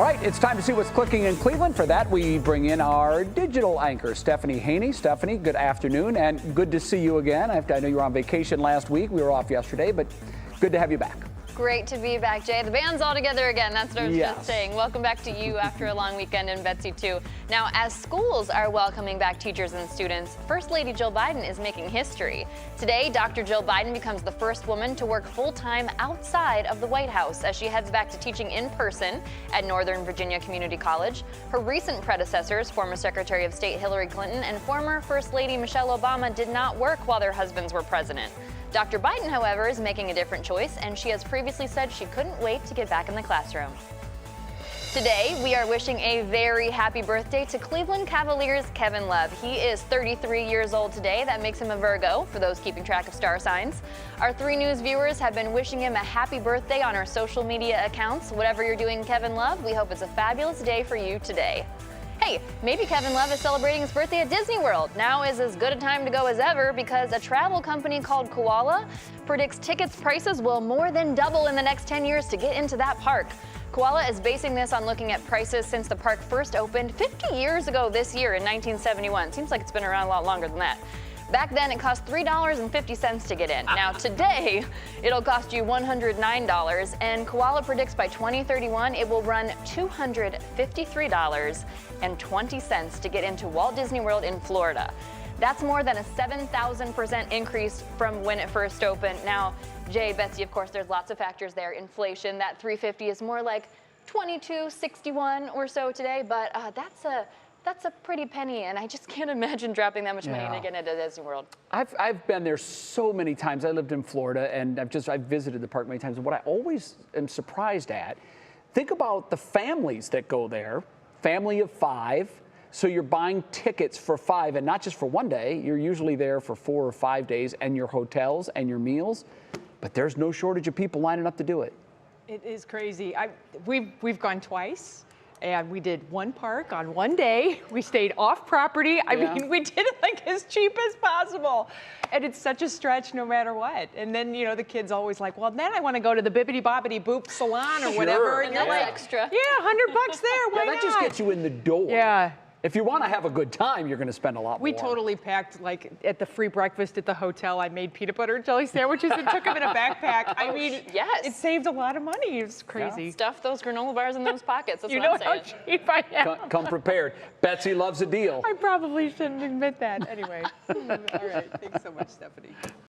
All right, it's time to see what's clicking in Cleveland. For that, we bring in our digital anchor, Stephanie Haney. Stephanie, good afternoon, and good to see you again. I know you were on vacation last week. We were off yesterday, but good to have you back. Great to be back, Jay. The band's all together again. That's what I was just saying. Welcome back to you after a long weekend, and Betsy too. Now, as schools are welcoming back teachers and students, First Lady Jill Biden is making history. Today, Dr. Jill Biden becomes the first woman to work full-time outside of the White House as she heads back to teaching in person at Northern Virginia Community College. Her recent predecessors, former Secretary of State Hillary Clinton and former First Lady Michelle Obama, did not work while their husbands were president. Dr. Biden, however, is making a different choice, and she has previously said she couldn't wait to get back in the classroom. Today, we are wishing a very happy birthday to Cleveland Cavaliers' Kevin Love. He is 33 years old today. That makes him a Virgo, for those keeping track of star signs. Our 3 News viewers have been wishing him a happy birthday on our social media accounts. Whatever you're doing, Kevin Love, we hope it's a fabulous day for you today. Hey, maybe Kevin Love is celebrating his birthday at Disney World. Now is as good a time to go as ever because a travel company called Koala predicts tickets prices will more than double in the next 10 years to get into that park. Koala is basing this on looking at prices since the park first opened 50 years ago this year in 1971. Seems like it's been around a lot longer than that. Back then, it cost $3.50 to get in. Now, today, it'll cost you $109, and Koala predicts by 2031, it will run $253.20 to get into Walt Disney World in Florida. That's more than a 7,000% increase from when it first opened. Now, Jay, Betsy, of course, there's lots of factors there. Inflation, that $350 is more like $22.61 or so today, but that's a pretty penny, and I just can't imagine dropping that much money to get into Disney World. I've been there so many times. I lived in Florida, and I've visited the park many times. And what I always am surprised at, think about the families that go there, family of 5. So you're buying tickets for 5, and not just for one day. You're usually there for 4 or 5 days, and your hotels and your meals. But there's no shortage of people lining up to do it. It is crazy. We've gone twice. And we did one park on one day. We stayed off property. I mean, we did it like as cheap as possible. And it's such a stretch no matter what. And then, you know, the kids always like, well, then I want to go to the Bibbidi Bobbidi Boop salon or whatever. And that's like, extra. Yeah, $100 there. Why that not? just gets you in the door. Yeah. If you want to have a good time, you're going to spend a lot more. We totally packed, like, at the free breakfast at the hotel, I made peanut butter and jelly sandwiches and took them in a backpack. I mean, yes, it saved a lot of money. It was crazy. Yeah. Stuff those granola bars in those pockets. That's you what know I'm how saying. cheap I am. Come prepared. Betsy loves a deal. I probably shouldn't admit that. Anyway, all right. Thanks so much, Stephanie.